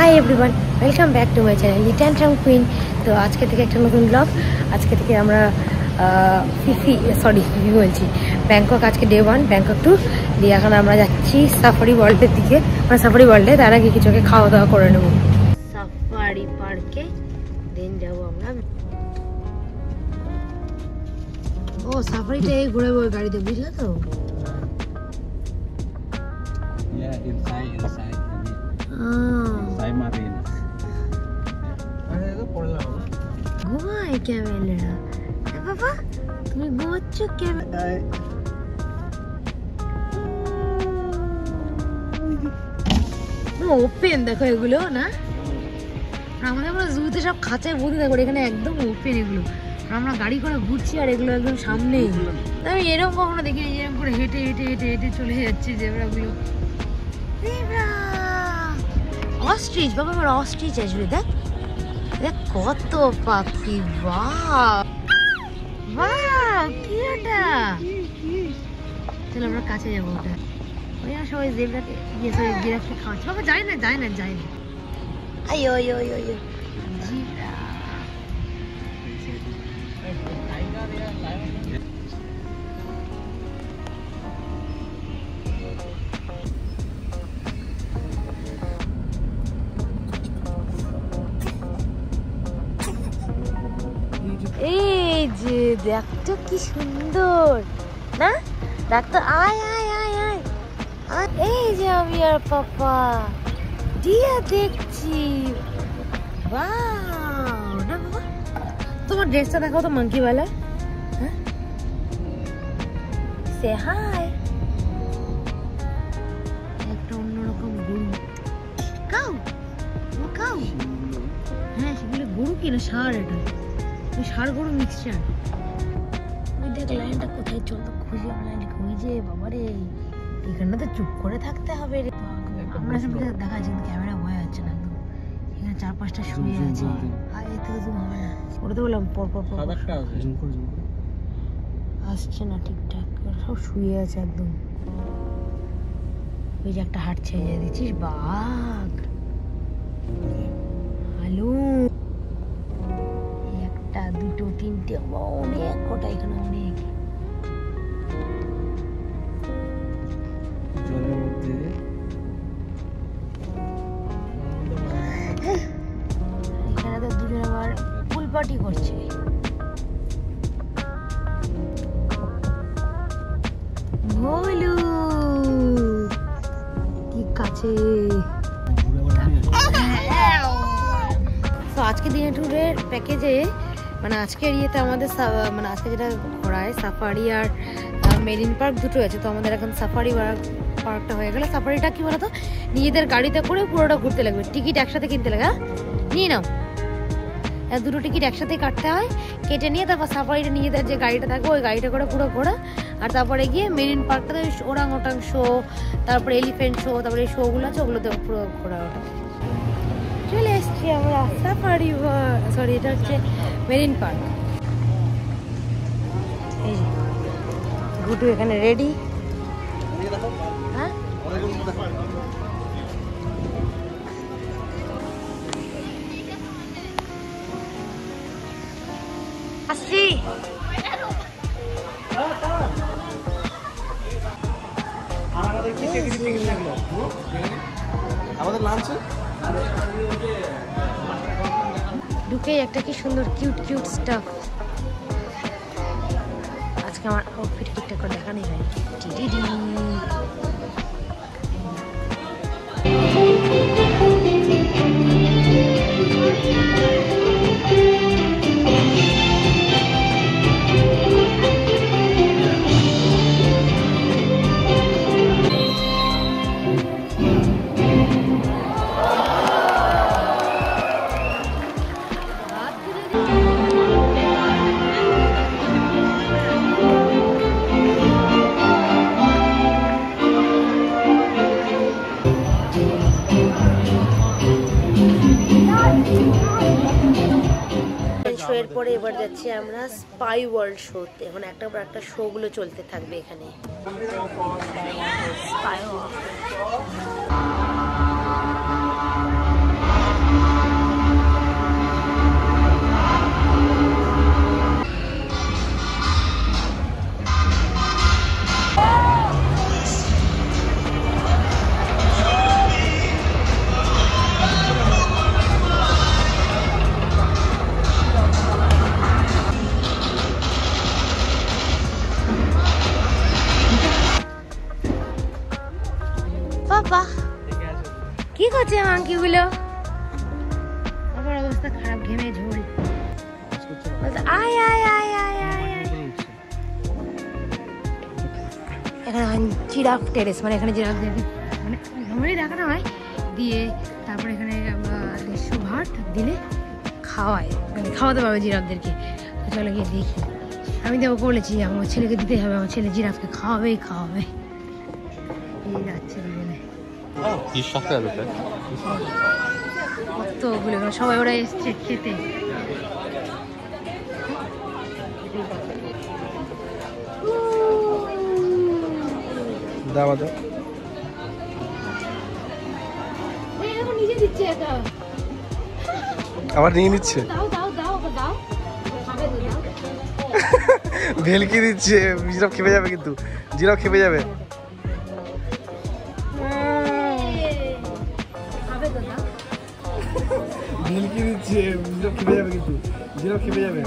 Hi everyone, welcome back to my channel little queen. তো আজকে থেকে একটা নতুন ব্লগ। আজকে থেকে আমরা ফিফি বলছি ব্যাংকক। আজকে ডে 1, ব্যাংকক 2 দিয়ে এখন আমরা যাচ্ছি সাফারি ওয়ার্ল্ডের দিকে। মানে সাফারি ওয়ার্ল্ডে তার আগে কিছু খাওয়া দাওয়া করে নেবো সাফারি পার্কে, দেন যাবো আমরা। ও সাফারিটা এই ঘুরে গাড়িতে, বুঝলে তো? ঘুমায় ক্যামেরা বাবা, তুমি ঘুমাচ্ছ ক্যামেরায়? ওপেন দেখো এগুলো না, আমাদের আমরা জুতে সব খাঁচায় বন্দি দেখো, এখানে একদম ওপেন এগুলো। আমরা গাড়ি করে ঘুরছি আর এগুলো একদম সামনেই। আমি এরকম কখনো দেখিনি, এরকম করে হেঁটে হেঁটে হেঁটে হেঁটে চলে যাচ্ছে জেব্রাগুলো। অস্ট্রিচ বাবা, আমার অস্ট্রিচ আসবে। দেখ দেখ কত পাখি, বাহ বাহ, কি ওটা? চলো আমরা কাছে যাবো। ওটা ওই সবাই জেব্রাকে জিরাফকে খাওয়াচ্ছে। বাবা যায় না যায় না যায় না। আয়ো আয়ো আয়ো আয়ো জিরা। এই যে দেখতো কি সুন্দর না, ডাক্তার আয় আয় আয় আয়। এই যে আমি আর পাপা দিয়া দেখছি। বাহ না বাবা, তোমার ড্রেসটা দেখাও তো মাঙ্কি वाला। হ্যাঁ সে হাই। একটা অন্যরকম গরু, কাউ কাউ। হ্যাঁ সেগুলো গরু কিনা ষাঁড়, এটা ষাঁড় গরু মিক্সচার। ওই দেখ লাইনটা কোথায়, চল তো খুঁজলাম লাইনটা। ওই যে বাবারে, এখানটা তো চুপ করে থাকতে হবে রে। আমরা সব দেখা যাচ্ছে কিন্তু ক্যামেরা ভয় হচ্ছে না। এখানে 4-5টা শুয়ে আছে। আর এর থেকে জুম হবে না। ওটা তো বললাম পর পর পর আসছে না ঠিকঠাক, সব শুয়ে আছে একদম। ওই যে একটা হাট ছেড়ে দিচ্ছিস, বাঘ হ্যালো। একটা দুটো তিনটে অনেক কটা, এখানে অনেক। এখানে তো দুজন আবার ফুল পার্টি করছে। ভোলু কি কাছে। তো আজকে দিনে ট্যুরের প্যাকেজে মানে আজকের ইয়েতে আমাদের মানে আজকে যেটা ঘোরায় সাফারি আর মেরিন পার্ক দুটো আছে। তো আমাদের এখন সাফারি পার্কটা হয়ে গেল। সাফারিটা কি বলতো, নিজেদের গাড়িতে করে পুরোটা ঘুরতে লাগবে, টিকিট একসাথে কিনতে লাগে। হ্যাঁ নিয়ে নাও, দুটো টিকিট একসাথে কাটতে হয়, কেটে নিয়ে তারপর সাফারিটা নিজেদের যে গাড়িটা থাকবে ওই গাড়িটা করে পুরো ঘোরা। আর তারপরে গিয়ে মেরিন পার্কটাতে ওরাং ওটাং শো, তারপরে এলিফেন্ট শো, তারপরে এই শোগুলো আছে ওগুলোতে পুরো ঘোরা। ওটা চলে এসছি আমরা সাফারি, সরি এটা হচ্ছে মেরিন পার্ক। এই গুটু এখানে রেডি। হ্যাঁ আসছি। আমাদের লাঞ্চ ঢুকেই একটা কি সুন্দর কিউট কিউট স্টাফ। আজকে আমার আউটফিট ঠিকঠাক করে দেখা নেই ভাই। এরপরে এবার যাচ্ছি আমরা স্পাই ওয়ার্ল্ড শোতে। এখন একটা পর একটা শো গুলো চলতে থাকবে এখানে। স্পাই ওয়ার্ল্ড কি করছে মাংকিগুলো? আবার অবস্থা খারাপ, ঘেমে ঝোল। আয় আয় আয় আয় আয়। এখানে জিরাফ টেরেস, মানে এখানে জিরাফ মানে নর্মালি দেখানো হয়, দিয়ে তারপরে এখানে ভাত দিলে খাওয়ায়, মানে খাওয়াতে পারবে জিরাফদেরকে। তো চলো গিয়ে দেখি। আমি তো ওকে বলেছি আমার ছেলেকে দিতে হবে, আমার ছেলে জিরাফকে খাওয়াবেই খাওয়াবে। এই যাচ্ছে দুজনে কতগুলো, সবাই ওরা এসছে খেতে। নিজে দিচ্ছে এটা, আবার নিয়ে নিচ্ছে, ভেলকি দিচ্ছে। জিরাফ খেপে যাবে, কিন্তু জিরাফ খেপে যাবে। ভেলকি দিচ্ছে, জিরাফ খেপে যাবে, কিন্তু জিরাফ খেপে যাবে।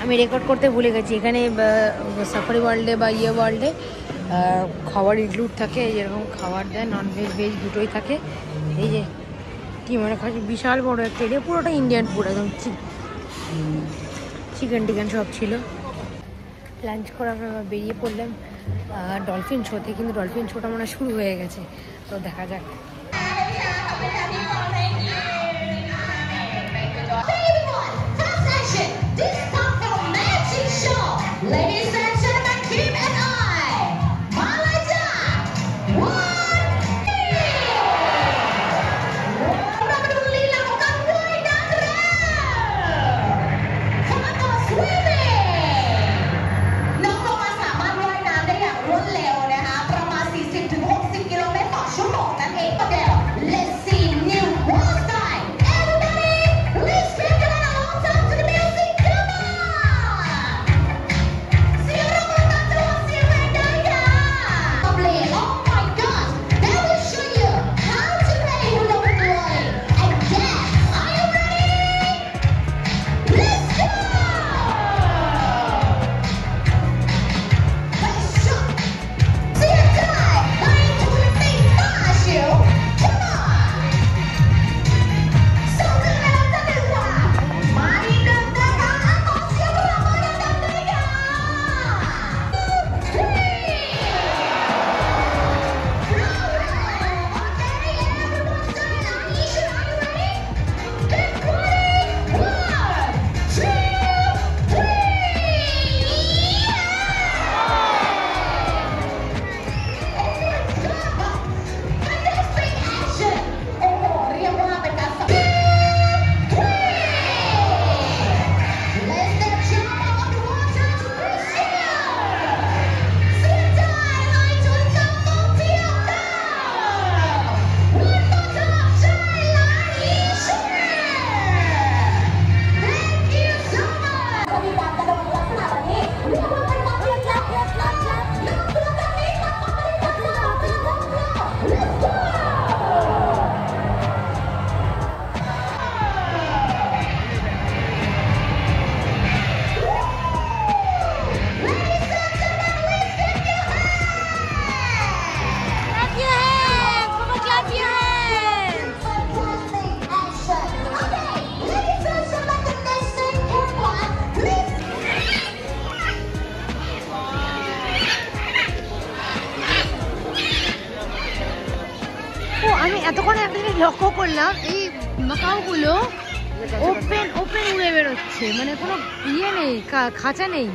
আমি রেকর্ড করতে ভুলে গেছি, এখানে সাফারি ওয়ার্ল্ডে বা ওয়ার্ল্ডে খাবার ইনক্লুড থাকে, যেরকম খাবার দেয়, নন ভেজ ভেজ দুটোই থাকে। এই যে মানে খাচ্ছি, বিশাল বড় একটা এরিয়া, পুরোটা ইন্ডিয়ান ফুড, একদম চিকেন টিকেন সব ছিল। লাঞ্চ করে আমরা বেরিয়ে পড়লাম ডলফিন শোতে, কিন্তু ডলফিন শোটা মনে শুরু হয়ে গেছে, তো দেখা যাক। Ladies and gentlemen, Kim and I, Malaja, 1, 2. Orang peduli lakukan boy dan girl. Foto swimming. น้องๆมาสามารถว่ายน้ำได้อย่างรวดเร็วนะคะประมาณ 40-60 กิโลเมตรต่อชั่วโมงนั่นเองก็เดี๋ยว Let's see new world style. Everybody, please bring it along to the music. Come on. Oh my gosh, they will show you how to play with the boy. And yes, are you ready? Let's go! Let's shoot. See you tonight. 9:25. Come on. So good at the one. Mari kita angkat siapa yang datang tiga. 2, 3. আমি এতক্ষণ একটা জিনিস লক্ষ্য করলাম, এই মাকাওগুলো open উড়ে বেরোচ্ছে, মানে কোনো ইয়ে নেই, খাঁচা নেই।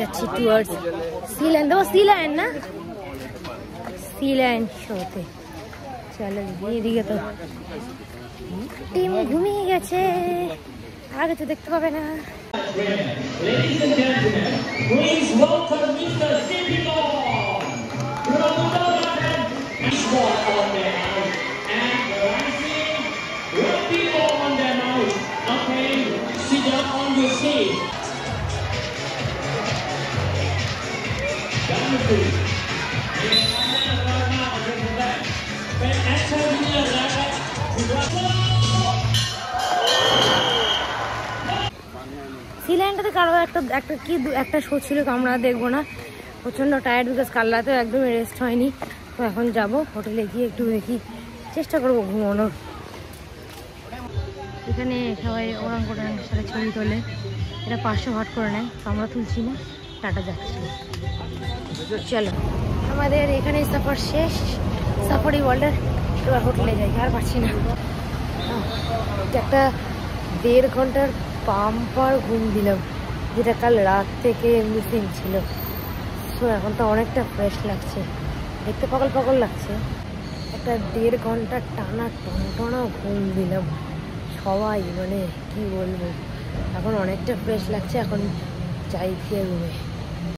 যাচ্ছি টুয়ার্ডস সিল্যান্ড। ও সিল্যান্ড না, সিল্যান্ড শোতে। চলো এদিকে তো টিম ঘুমিয়ে গেছে, আগে তো দেখতে পাবে না। Ladies and gentlemen, please welcome Mr. Skippy Ball. Spot on their house and rising will be on their house. Okay, sit down on your seat. Wonderful. সিল্যান্ডে কারো একটা শো ছিল, তো আমরা দেখবো না, প্রচণ্ড টায়ার্ড, বিকজ কাল রাতেও একদমই রেস্ট হয়নি। তো এখন যাব হোটেলে গিয়ে একটু দেখি, চেষ্টা করবো ঘুমানোর। এখানে সবাই ওরাংওটানের সাথে ছবি তোলে, এটা 500 ভাট করে নেয়, তো আমরা তুলছি না, টাটা যাচ্ছি। চলো আমাদের এখানে সফর শেষ, সাফারি ওয়ার্ল্ডের। এবার হোটেলে যাই, আর পারছি না। একটা 1.5 ঘন্টার পাম্পার ঘুম দিলাম, যেটা কাল রাত থেকে মিসিং ছিল। সো এখন তো অনেকটা ফ্রেশ লাগছে, দেখতে পাগল পাগল লাগছে। একটা 1.5 ঘন্টা টানা টনটনা ঘুম দিলাম সবাই, মানে কি বলবো, এখন অনেকটা ফ্রেশ লাগছে। এখন যাই গিয়ে রুমে।